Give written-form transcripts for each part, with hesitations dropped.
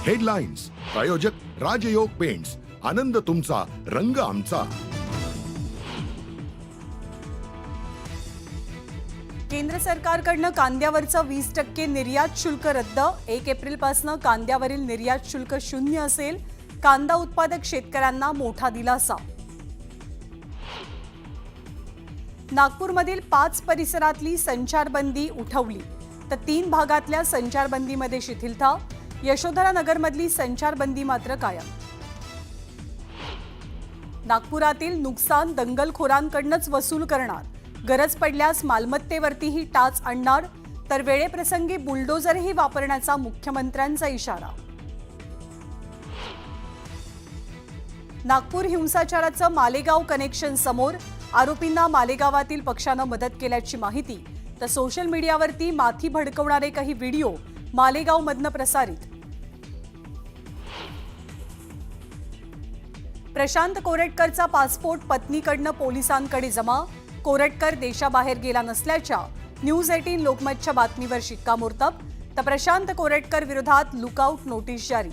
Headlines प्रायोजक राजयोग paints, आनंद तुमचा, रंग आमचा. केंद्र सरकारकडनं कांद्यावरचं 20% निर्यात शुल्क रद्द. 1 एप्रिलपासून कांद्यावरील निर्यात शुल्क 0 असेल. कांदा उत्पादक शेतकऱ्यांना मोठा दिलासा. नागपूरमधील 5 परिसरातली संचारबंदी उठवली तर 3 भागातल्या संचारबंदीमध्ये शिथिलता. यशोधरा नगरमधली संचारबंदी मात्र कायम. नागपुरातील नुकसान दंगलखोरांकडूनच वसूल करणार. गरज पडल्यास मालमत्तेवरतीही टाच आणणार. तर वेळेप्रसंगी बुलडोझरही वापरण्याचा मुख्यमंत्र्यांचा इशारा. नागपूर हिंसाचाराचं मालेगाव कनेक्शन समोर. आरोपींना मालेगावातील पक्षानं मदत केल्याची माहिती. तर सोशल मीडियावरती माथी भडकवणारे काही व्हिडिओ मालेगावमधनं प्रसारित. प्रशांत कोरटकरचा पासपोर्ट पत्नीकडनं पोलिसांकडे जमा. कोरटकर देशाबाहेर गेला नसल्याच्या न्यूज 18 लोकमतच्या बातमीवर शिक्कामोर्तब. तर प्रशांत कोरटकर विरोधात लुकआउट नोटीस जारी.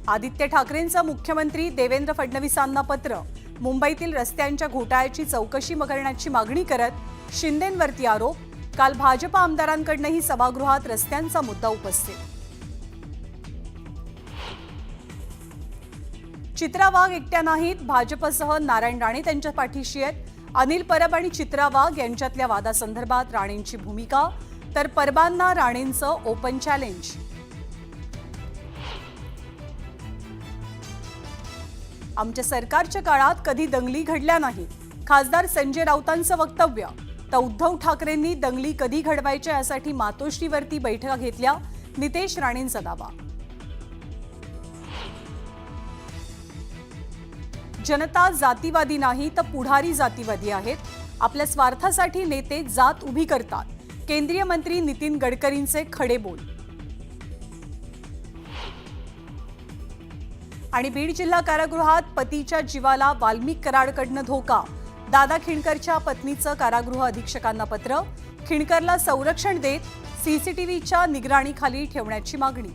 आदित्य ठाकरेंचं मुख्यमंत्री देवेंद्र फडणवीसांना पत्र. मुंबईतील रस्त्यांच्या घोटाळ्याची चौकशी करण्याची मागणी करत शिंदेंवरती आरोप. काल भाजप आमदारांकडूनही सभागृहात रस्त्यांचा मुद्दा उपस्थित. चित्रा वाघ एकट्या नाहीत. भाजपसह नारायण राणे त्यांच्या पाठीशी आहेत. अनिल परब आणि चित्रा वाघ यांच्यातल्या वादासंदर्भात राणेंची भूमिका. तर परबांना राणेंचं ओपन चॅलेंज. आमच्या सरकारच्या काळात कधी दंगली घडल्या नाहीत. खासदार संजय राऊतांचं वक्तव्य. तर उद्धव ठाकरेंनी दंगली कधी घडवायच्या यासाठी मातोश्रीवरती बैठका घेतल्या. नितेश राणेंचा दावा. जनता जातीवादी नाही तर पुढारी जातीवादी आहेत. आपल्या स्वार्थासाठी नेते जात उभी करतात. केंद्रीय मंत्री नितीन गडकरींचे खडे बोल. आणि बीड जिल्हा कारागृहात पतीच्या जीवाला वाल्मिक कराडकडनं धोका. दादा खिणकरच्या पत्नीचं कारागृह अधीक्षकांना पत्र. खिणकरला संरक्षण देत सीसीटीव्हीच्या निगराणीखाली ठेवण्याची मागणी.